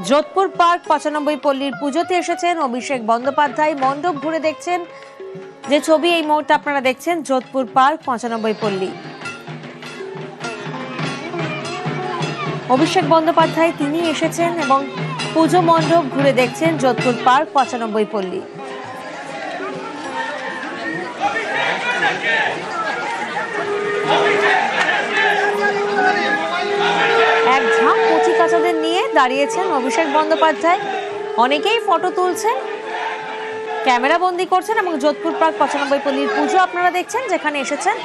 Jodhpur park 95 পল্লীর পুজোতে এসেছেন অভিষেক বন্দ্যোপাধ্যায়। মণ্ডপ ঘুরে দেখছেন। যে ছবি এই মুহূর্তে আপনারা দেখছেন, যোধপুর পার্ক 95 পল্লী। অভিষেক বন্দ্যোপাধ্যায় তিনি এসেছেন এবং পুজো মণ্ডপ ঘুরে দেখছেন যোধপুর পার্ক 95 পল্লী। এক ঝাঁক কচি কাচাদের নিয়ে দাঁড়িয়েছেন অভিষেক বন্দ্যোপাধ্যায়। অনেকেই ফটো তুলছেন, ক্যামেরা বন্দি করছেন এবং যোধপুর পার্ক 95 পল্লীর পুজো আপনারা দেখছেন, যেখানে এসেছেন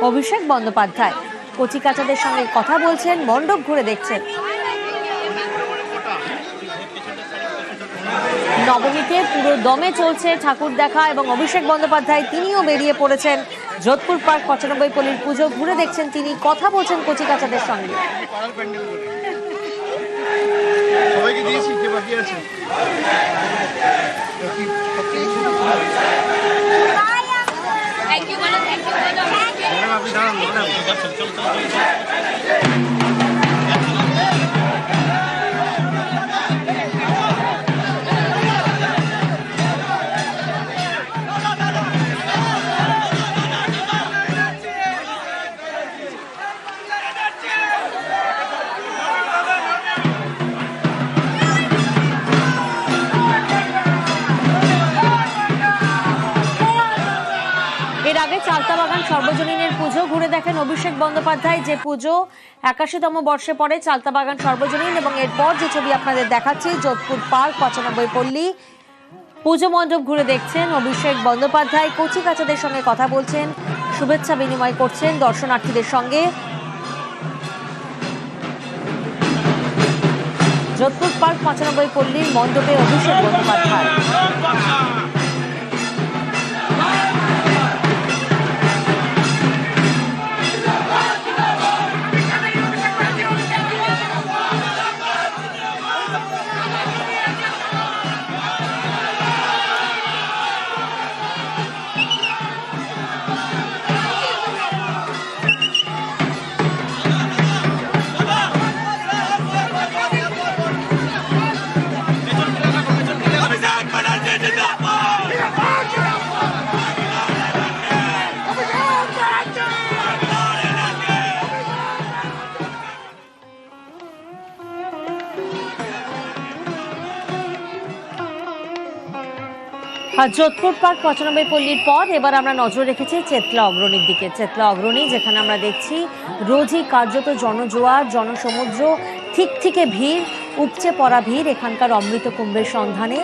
অভিষেক বন্দ্যোপাধ্যায়। কচি কাচাদের সঙ্গে কথা বলছেন, মণ্ডপ ঘুরে দেখছেন। নবমীতে পুরো দমে চলছে ঠাকুর দেখা এবং অভিষেক বন্দ্যোপাধ্যায় তিনিও বেরিয়ে পড়েছেন যোধপুর পার্ক 95 পল্লীর পুজো ঘুরে দেখছেন। তিনি কথা বলছেন কচি কাচাদের সঙ্গে। এর আগে চালতাবাগান সর্বজনীনের পুজো ঘুরে দেখেন অভিষেক বন্দ্যোপাধ্যায়। যে পুজো 81তম বর্ষে পড়ে চালতাবাগান সর্বজনীন, এবং এরপর যে ছবি আপনাদের দেখাচ্ছি, যোধপুর পার্ক 95 পল্লী পুজো মণ্ডপ ঘুরে দেখছেন অভিষেক বন্দ্যোপাধ্যায়। কচি কাচাদের সঙ্গে কথা বলছেন, শুভেচ্ছা বিনিময় করছেন দর্শনার্থীদের সঙ্গে। যোধপুর পার্ক 95 পল্লীর মণ্ডপে অভিষেক বন্দ্যোপাধ্যায়। যোধপুর পার্ক 95 পল্লীর পর এবার আমরা নজর রেখেছি চেতলা অগ্রণীর দিকে। চেতলা অগ্রণী, যেখানে আমরা দেখছি রোজই কার্যত জনজোয়ার, জনসমুদ্র, ঠিক থেকে ভিড়, উপচে পড়া ভিড় এখানকার অমৃত কুম্ভের সন্ধানে,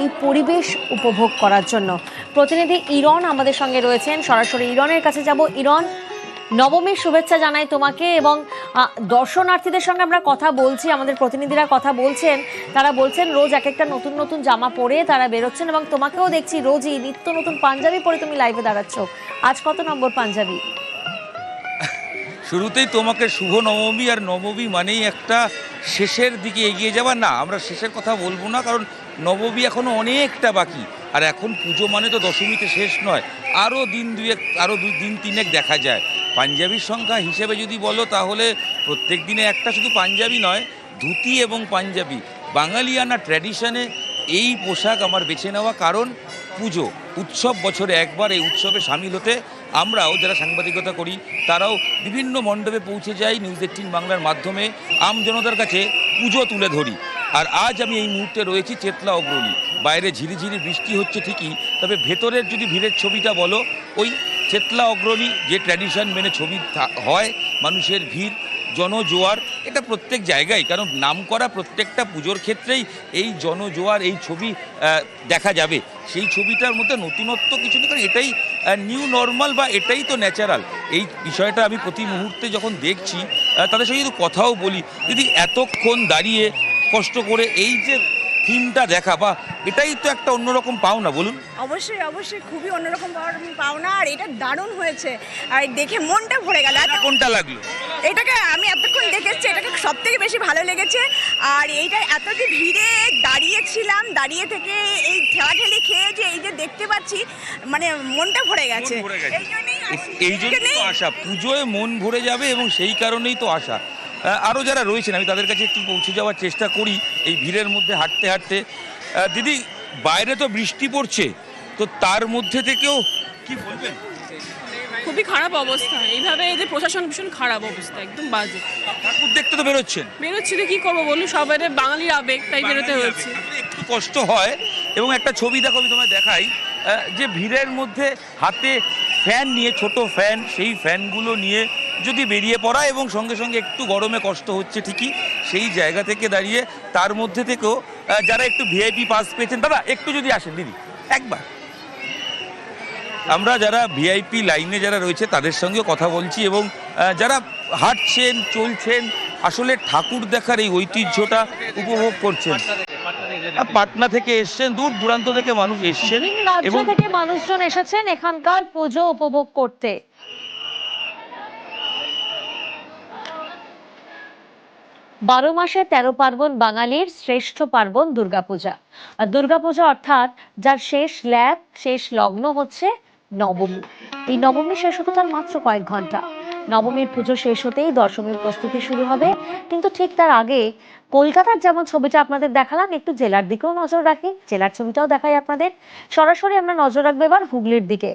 এই পরিবেশ উপভোগ করার জন্য। প্রতিনিধি ইরন আমাদের সঙ্গে রয়েছেন, সরাসরি ইরনের কাছে যাব। ইরন, নবমীর শুভেচ্ছা জানাই তোমাকে। এবং দর্শনার্থীদের সঙ্গে আমরা কথা বলছি, আমাদের প্রতিনিধিরা কথা বলছেন, তারা বলছেন রোজ এক একটা নতুন নতুন জামা পরে তারা বেরোচ্ছেন, এবং তোমাকেও দেখছি রোজই নিত্য নতুন পাঞ্জাবি পরে তুমি লাইভে দাঁড়াচ্ছ। আজ কত নম্বর পাঞ্জাবি? শুরুতেই তোমাকে শুভ নবমী। আর নবমী মানেই একটা শেষের দিকে এগিয়ে যাওয়া। না, আমরা শেষের কথা বলবো না, কারণ নবমী এখনো অনেকটা বাকি। আর এখন পুজো মানে তো দশমীতে শেষ নয়, আরও দিন দুয়েক, আরও দিন তিনেক দেখা যায়। পাঞ্জাবির সংখ্যা হিসেবে যদি বলো, তাহলে প্রত্যেক দিনে একটা শুধু পাঞ্জাবি নয়, ধুতি এবং পাঞ্জাবি বাঙালিয়ানা ট্র্যাডিশনে এই পোশাক আমার বেছে নেওয়া। কারণ পুজো উৎসব, বছরে একবার, এই উৎসবে সামিল হতে আমরাও যারা সাংবাদিকতা করি তারাও বিভিন্ন মণ্ডপে পৌঁছে যাই নিউজ 18 বাংলার মাধ্যমে, আম জনতার কাছে পুজো তুলে ধরি। আর আজ আমি এই মুহূর্তে রয়েছি চেতলা অগ্রণী। বাইরে ঝিরিঝিরি বৃষ্টি হচ্ছে ঠিকই, তবে ভেতরের যদি ভিড়ের ছবিটা বলো, ওই চেতলা অগ্রণী যে ট্র্যাডিশন মেনে ছবি হয়, মানুষের ভিড়, জনজোয়ার, এটা প্রত্যেক জায়গায়, কারণ নামকরা প্রত্যেকটা পুজোর ক্ষেত্রেই এই জনজোয়ার, এই ছবি দেখা যাবে। সেই ছবিটার মধ্যে নতুনত্ব কিছু নেই, কারণ এটাই নিউ নর্মাল, বা এটাই তো ন্যাচারাল। এই বিষয়টা আমি প্রতি মুহূর্তে যখন দেখছি, তাদের সঙ্গে যদি কথাও বলি, যদি এতক্ষণ দাঁড়িয়ে কষ্ট করে এই যে থিমটা দেখা, বা এটাই তো একটা অন্যরকম পাওনা, বলুন। অবশ্যই অবশ্যই খুবই অন্যরকম পাওনা, আর এটা দারুণ হয়েছে, আর দেখে মনটা ভরে গেল। কোনটা লাগলো? এটাকে আমি এতক্ষণ দেখেছি, এটাকে সব থেকে বেশি ভালো লেগেছে। আর এইটা এত যে ভিড়ে দাঁড়িয়েছিলাম, দাঁড়িয়ে থেকে এই ঠেলাঠেলি খেয়ে যে এই যে দেখতে পাচ্ছি, মানে মনটা ভরে গেছে। এই জন্যই তো আশা, পুজোয় মন ভরে যাবে, এবং সেই কারণেই তো আশা। আরও যারা রয়েছেন আমি তাদের কাছে একটু পৌঁছে যাওয়ার চেষ্টা করি এই ভিড়ের মধ্যে হাঁটতে হাঁটতে। দিদি, বাইরে তো বৃষ্টি পড়ছে, তো তার মধ্যে থেকেও কি বলবেন? খুবই খারাপ অবস্থা, এইভাবে এদের প্রশাসন ভীষণ খারাপ অবস্থা, একদম বাজে। ঠাকুর দেখতে তো বেরোচ্ছেন? বেরোচ্ছি তো কি করবো বলুন, সবাই বাঙালির আবেগ, তাই বেরোতে হয়েছে। একটু কষ্ট হয়। এবং একটা ছবি দেখো, আমি তোমায় দেখাই, যে ভিড়ের মধ্যে হাতে ফ্যান নিয়ে, ছোট ফ্যান, সেই ফ্যানগুলো নিয়ে যদি বেরিয়ে পড়া এবং সঙ্গে সঙ্গে একটু গরমে কষ্ট হচ্ছে ঠিকই, সেই জায়গা থেকে দাঁড়িয়ে তার মধ্যে থেকেও যারা একটু ভিআইপি পাস পেয়েছেন, দাদা একটু যদি আসেন দিদি একবার, আমরা যারা ভিআইপি লাইনে যারা রয়েছে তাদের সঙ্গে কথা বলছি এবং যারা হাঁটছেন চলছেন আসলে ঠাকুর দেখার এই ঐতিহ্যটা উপভোগ করছেন। পাটনা থেকে এসছেন, দূর দূরান্ত থেকে মানুষ এসছেন বিভিন্ন রাজ্য থেকে মানুষজন এসেছেন এখানকার পুজো উপভোগ করতে। 12 মাসে 13 পার্বণ বাঙালির শ্রেষ্ঠ পার্বণ দুর্গাপূজা। আর দুর্গাপূজা অর্থাৎ যার শেষ ল্যাব, শেষ লগ্ন হচ্ছে নবমী। এই নবমী শেষ হতে তার মাত্র কয়েক ঘন্টা। নবমীর পুজো শেষ হতেই দশমীর প্রস্তুতি শুরু হবে, কিন্তু ঠিক তার আগে কলকাতার যেমন ছবিটা আপনাদের দেখালাম, একটু জেলার দিকেও নজর রাখি। জেলার ছবিটাও দেখাই আপনাদের। সরাসরি আমরা নজর রাখবো এবার হুগলির দিকে।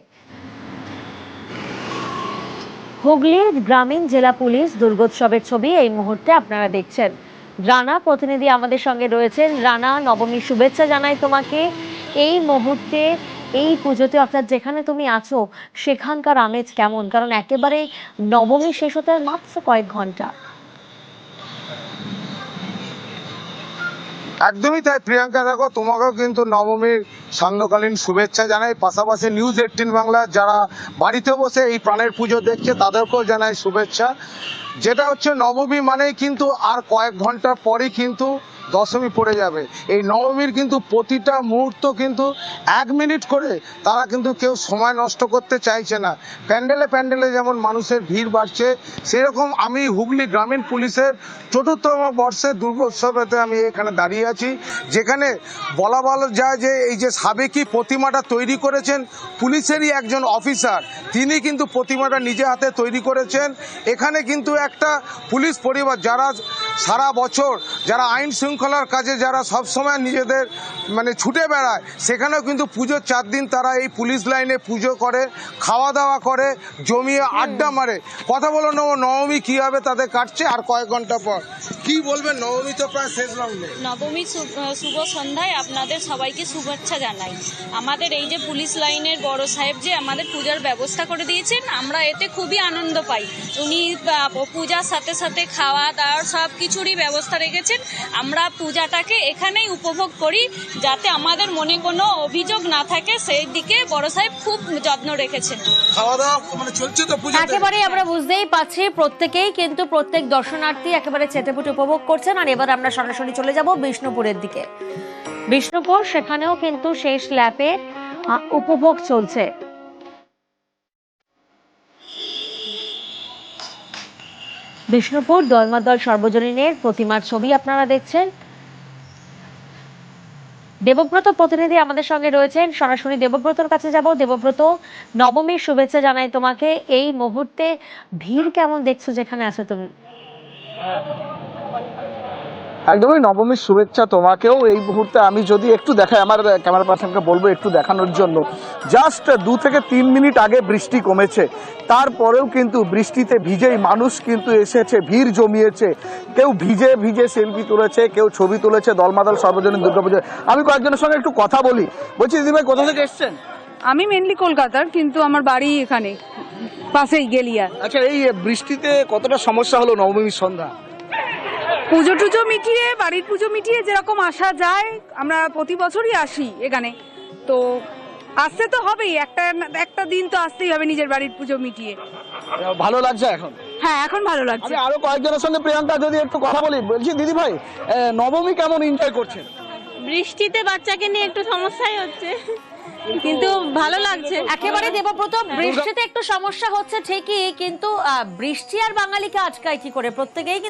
হুগলির গ্রামীণ জেলা পুলিশ দুর্গোৎসবের ছবি এই মুহূর্তে আপনারা দেখছেন। রানা প্রতিনিধি আমাদের সঙ্গে রয়েছেন। রানা, নবমীর শুভেচ্ছা জানাই তোমাকে। এই মুহূর্তে এই পুজোতে অর্থাৎ যেখানে তুমি আছো সেখানকার আমেজ কেমন? কারণ একেবারে নবমী শেষ হতে আর মাত্র কয়েক ঘন্টা। একদমই তাই প্রিয়াঙ্কা, দেখো তোমাকেও কিন্তু নবমীর সান্ধ্যকালীন শুভেচ্ছা জানাই। পাশাপাশি নিউজ 18 বাংলা যারা বাড়িতে বসে এই প্রাণের পুজো দেখছে তাদেরকেও জানাই শুভেচ্ছা। যেটা হচ্ছে নবমী মানেই কিন্তু আর কয়েক ঘন্টার পরেই কিন্তু দশমী পড়ে যাবে। এই নবমীর কিন্তু প্রতিটা মুহূর্ত কিন্তু 1 মিনিট করে তারা কিন্তু কেউ সময় নষ্ট করতে চাইছে না। প্যান্ডেলে প্যান্ডেলে যেমন মানুষের ভিড় বাড়ছে, সেরকম আমি হুগলি গ্রামীণ পুলিশের ৪র্থতম বর্ষের দুর্গোৎসবেতে আমি এখানে দাঁড়িয়ে আছি, যেখানে বলা যায় যে এই যে সাবেকি প্রতিমাটা তৈরি করেছেন পুলিশেরই একজন অফিসার, তিনি কিন্তু প্রতিমাটা নিজে হাতে তৈরি করেছেন। এখানে কিন্তু একটা পুলিশ পরিবার যারা সারা বছর যারা আইন শৃঙ্খলার কাজে যারা সবসময় নিজেদের মানে ছুটে বেড়ায়, সেখানেও কিন্তু পুজোর 4 দিন তারা এই পুলিশ লাইনে পুজো করে, খাওয়া দাওয়া করে, জমিয়ে আড্ডা মারে। কথা বলো নবমী কীভাবে তাদের কাটছে আর কয়েক ঘন্টা পর কি বলবেন? নবমী তো প্রায় শেষ লগ্নে। নবমী শুভ সন্ধ্যায় আপনাদের সবাইকে শুভেচ্ছা জানাই। আমাদের এই যে পুলিশ লাইনের বড় সাহেব যে আমাদের পূজার ব্যবস্থা করে দিয়েছেন, আমরা এতে খুবই আনন্দ পাই। উনি পূজার সাথে সাথে খাওয়া দাওয়ার সব কিছুরই ব্যবস্থা রেখেছেন। আমরা পূজাটাকে এখানেই উপভোগ করি, যাতে আমাদের মনে কোনো অভিযোগ না থাকে, সেই দিকে বড় সাহেব খুব যত্ন রেখেছেন। খাওয়া দাওয়া মানে চলছে তো পূজা, একেবারে আমরা বুঝতেই পাচ্ছি প্রত্যেকেই কিন্তু প্রত্যেক দর্শনার্থী একেবারে চেটেপুটে উপভোগ করছেন। আর এবার আমরা সরাসরি চলে যাব বিষ্ণুপুরের দিকে। বিষ্ণুপুর, সেখানেও কিন্তু শেষ ল্যাপে উপভোগ চলছে। বিষ্ণুপুর দলমাদল সর্বজনীনের প্রতিমার ছবি আপনারা দেখছেন। দেবব্রত প্রতিনিধি আমাদের সঙ্গে রয়েছেন, সরাসরি দেবব্রতর কাছে যাব। দেবব্রত, নবমীর শুভেচ্ছা জানাই তোমাকে। এই মুহূর্তে ভিড় কেমন দেখছো যেখানে আছো তুমি? একদমই নবমীর শুভেচ্ছা তোমাকেও। এই মুহূর্তে আমি যদি একটু দেখাই, আমার ক্যামেরা পার্সনকে বলবো একটু দেখানোর জন্য। জাস্ট 2 থেকে 3 মিনিট আগে বৃষ্টি কমেছে, তারপরেও কিন্তু বৃষ্টিতে ভিজেই মানুষ কিন্তু এসেছে, ভিড় জমিয়েছে। কেউ ভিজে ভিজে সেলফি তুলেছে, কেউ ছবি তুলেছে দলমাদল সর্বজনীন দুর্গাপুজো। আমি কয়েকজনের সঙ্গে একটু কথা বলি। বলছি দিদিভাই, কোথা থেকে এসছেন? আমি মেনলি কলকাতার, কিন্তু আমার বাড়ি এখানে পাশেই গেলিয়া। আচ্ছা, এই বৃষ্টিতে কতটা সমস্যা হলো নবমীর সন্ধ্যা? পুজো টুজো মিটিয়ে, বাড়ির পুজো মিটিয়ে যেরকম আসা যায়, আমরা প্রতি বছরই আসি এখানে, তো আসতে তো হবেই, একটা দিন তো আসতেই হবে নিজের বাড়ির পুজো মিটিয়ে। ভালো লাগছে এখন? হ্যাঁ, এখন ভালো লাগছে। আমি আরো কয়েকজনের সঙ্গে প্রিয়াঙ্কা যদি একটু কথা বলি। বলছি দিদি ভাই, নবমী কেমন এনজয় করছেন? বৃষ্টিতে বাচ্চাকে নিয়ে একটু সমস্যাই হচ্ছে, কিন্তু ভালো লাগছে। একেবারে দেবব্রত, বৃষ্টিতে একটু সমস্যা হচ্ছে ঠিকই, কিন্তু বৃষ্টি আর বাঙালিকে আটকায় কি করে? প্রত্যেকেই